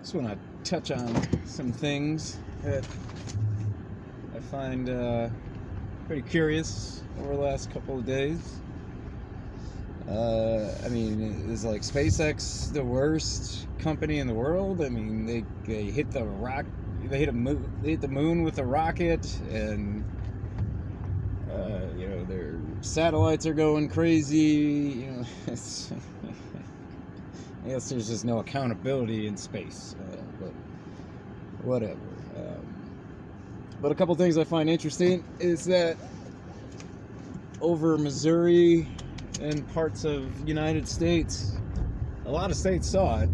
Just want to touch on some things that I find pretty curious over the last couple of days. I mean, is like SpaceX the worst company in the world? I mean, they hit the they hit the moon with a rocket, and their satellites are going crazy. It's I guess there's just no accountability in space, but whatever. But a couple things I find interesting is that over Missouri and parts of United States, a lot of states saw it,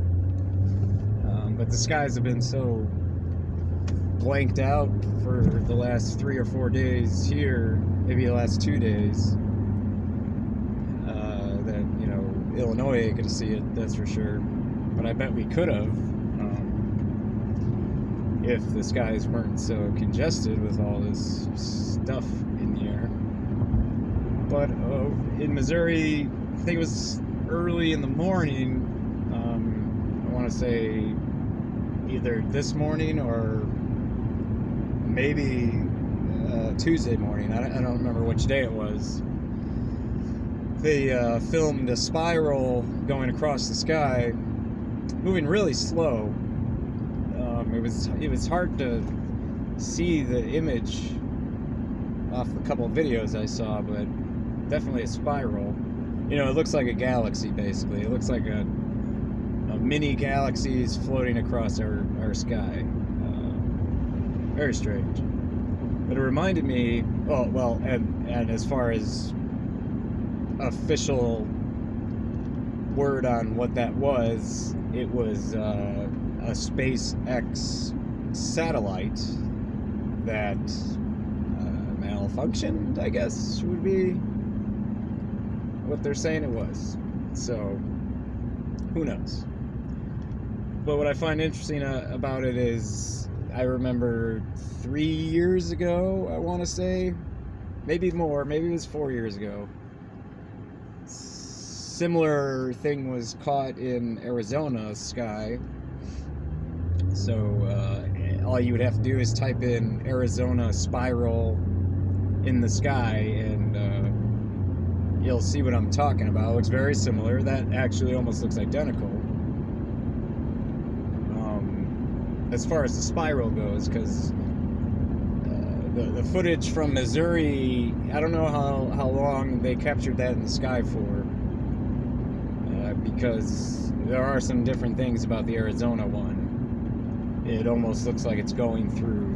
but the skies have been so blanked out for the last 3 or 4 days here, maybe the last 2 days, that Illinois ain't gonna see it, that's for sure. But I bet we could have, if the skies weren't so congested with all this stuff in the air. But in Missouri, I think it was early in the morning. I want to say either this morning or maybe Tuesday morning. I don't remember which day it was. They filmed a spiral going across the sky, moving really slow. It was hard to see the image off a couple of videos I saw, but definitely a spiral. It looks like a galaxy, basically. It looks like a mini galaxies floating across our sky. Very strange. But it reminded me, and as far as official word on what that was, it was a SpaceX satellite that malfunctioned, I guess would be what they're saying it was. So who knows? But what I find interesting about it is, I remember 3 years ago, I want to say, maybe more, maybe it was 4 years ago, similar thing was caught in Arizona sky. So all you would have to do is type in Arizona spiral in the sky, and you'll see what I'm talking about. It looks very similar. That actually almost looks identical. As far as the spiral goes, because the footage from Missouri, I don't know how long they captured that in the sky for, because there are some different things about the Arizona one. It almost looks like it's going through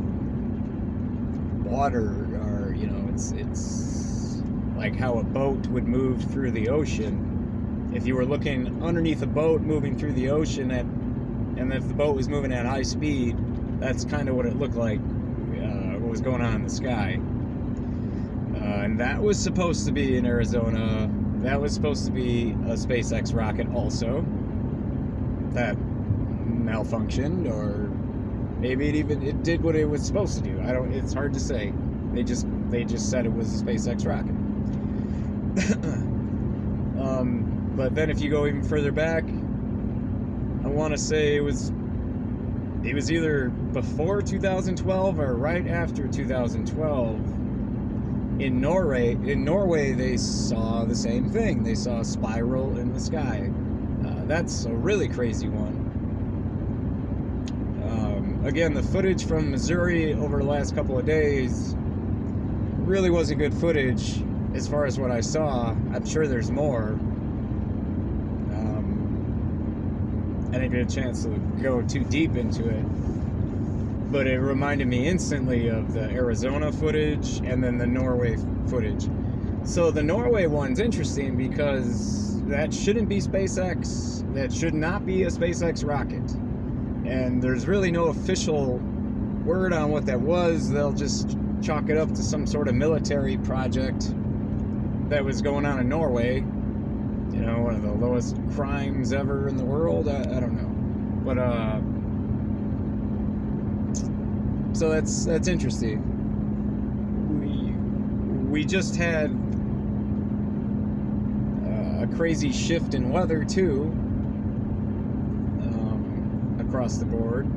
water, or it's like how a boat would move through the ocean. If you were looking underneath a boat moving through the ocean, and if the boat was moving at high speed, that's kind of what it looked like, what was going on in the sky. And that was supposed to be in Arizona. That was supposed to be a SpaceX rocket also that malfunctioned, or maybe it did what it was supposed to do. It's hard to say. They just said it was a SpaceX rocket. But then if you go even further back, I want to say it was either before 2012 or right after 2012. In Norway, they saw the same thing. They saw a spiral in the sky. That's a really crazy one. Again, the footage from Missouri over the last couple of days really wasn't good footage as far as what I saw. I'm sure there's more. I didn't get a chance to go too deep into it, but it reminded me instantly of the Arizona footage and then the Norway footage. So the Norway one's interesting because that shouldn't be SpaceX. That should not be a SpaceX rocket. And there's really no official word on what that was. They'll just chalk it up to some sort of military project that was going on in Norway. One of the lowest crimes ever in the world. I don't know. But so that's interesting. We just had a crazy shift in weather too. across the board.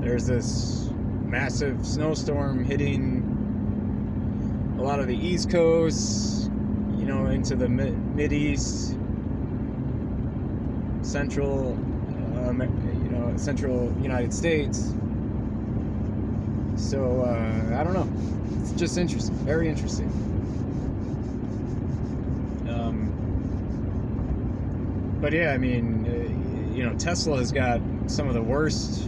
There's this massive snowstorm hitting a lot of the East Coast, into the Mid-East, central United States. So, I don't know. It's just interesting. Very interesting. But yeah, I mean, Tesla has got some of the worst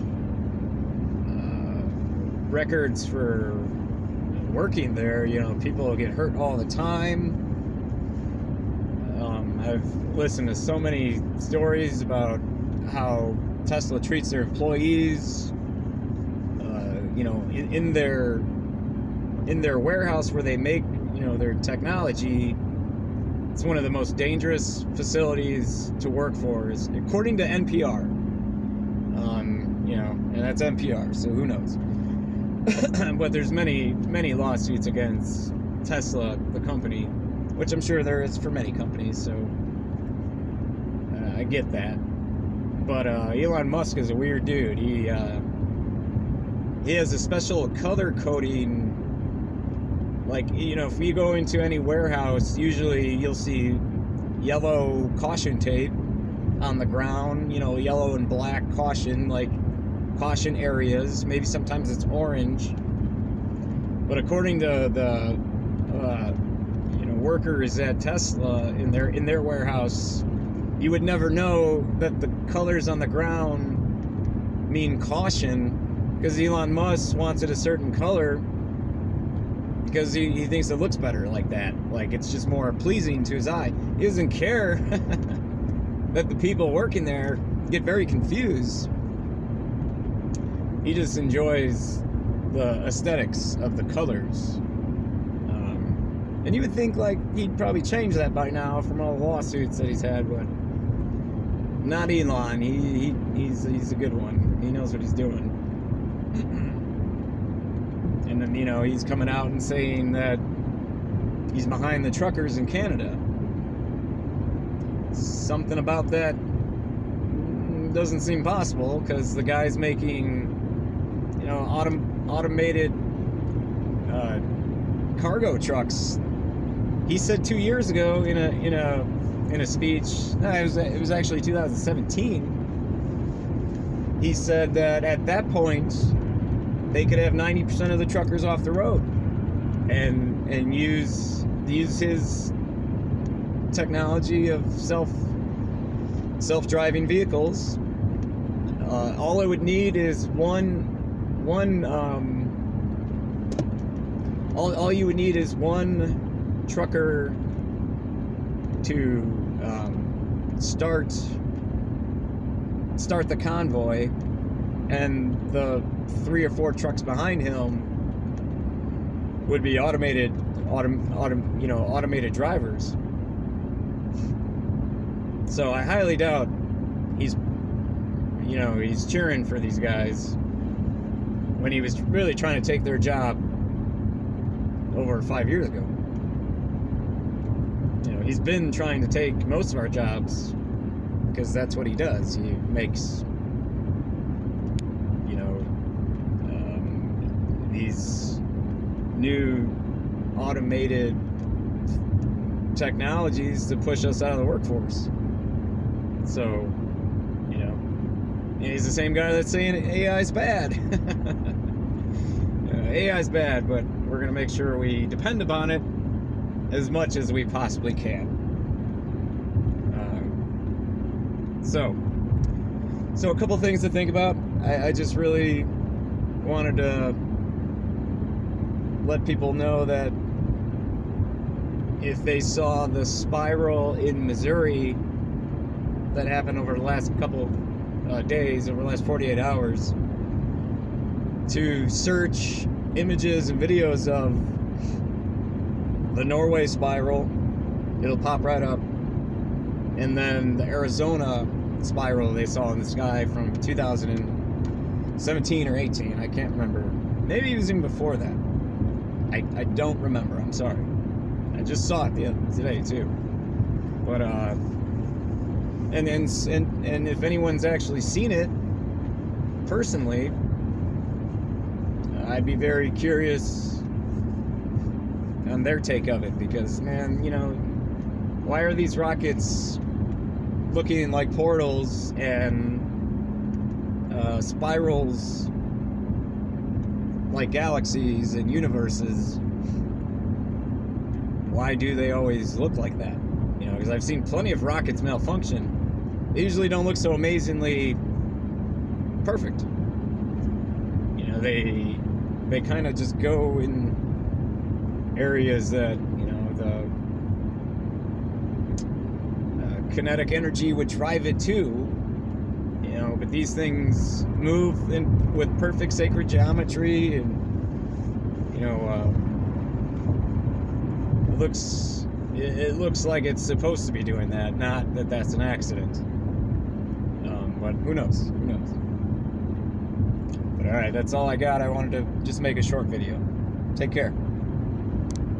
records for working there. People get hurt all the time. I've listened to so many stories about how Tesla treats their employees. In their warehouse where they make their technology. It's one of the most dangerous facilities to work for, is according to NPR. And that's NPR, so who knows? But there's many lawsuits against Tesla, the company, which I'm sure there is for many companies. So I get that. But Elon Musk is a weird dude. He has a special color coding. Like, if you go into any warehouse, usually you'll see yellow caution tape on the ground, yellow and black caution, like caution areas. Maybe sometimes it's orange. But according to the workers at Tesla in their warehouse, you would never know that the colors on the ground mean caution, because Elon Musk wants it a certain color because he thinks it looks better like that. Like, it's just more pleasing to his eye. He doesn't care that the people working there get very confused. He just enjoys the aesthetics of the colors. And you would think, like, he'd probably change that by now from all the lawsuits that he's had, but not Elon. He's a good one. He knows what he's doing. And then, he's coming out and saying that he's behind the truckers in Canada. Something about that doesn't seem possible, because the guy's making, automated cargo trucks. He said 2 years ago in a speech, it was actually 2017. He said that at that point they could have 90% of the truckers off the road and use his technology of self-driving vehicles. All it would need is all you would need is one trucker to start the convoy, and the 3 or 4 trucks behind him would be automated drivers. So I highly doubt he's cheering for these guys when he was really trying to take their job over 5 years ago. He's been trying to take most of our jobs because that's what he does. He makes these new automated technologies to push us out of the workforce. So, he's the same guy that's saying AI's bad. AI's bad, but we're going to make sure we depend upon it as much as we possibly can. So a couple things to think about. I just really wanted to let people know that if they saw the spiral in Missouri that happened over the last couple of days, over the last 48 hours, to search images and videos of the Norway spiral, it'll pop right up. And then the Arizona spiral they saw in the sky from 2017 or 18, I can't remember. Maybe it was even before that. I don't remember, I'm sorry. I just saw it today too. But and if anyone's actually seen it, personally, I'd be very curious on their take of it, because, man, you know, why are these rockets looking like portals and spirals like galaxies and universes? Why do they always look like that? You know, because I've seen plenty of rockets malfunction. They usually don't look so amazingly perfect. You know, they kind of just go in areas that, you know, the kinetic energy would drive it to. You know, but these things move with perfect sacred geometry, and, you know, it looks like it's supposed to be doing that, not that that's an accident. But who knows? Who knows? But all right, that's all I got. I wanted to just make a short video. Take care.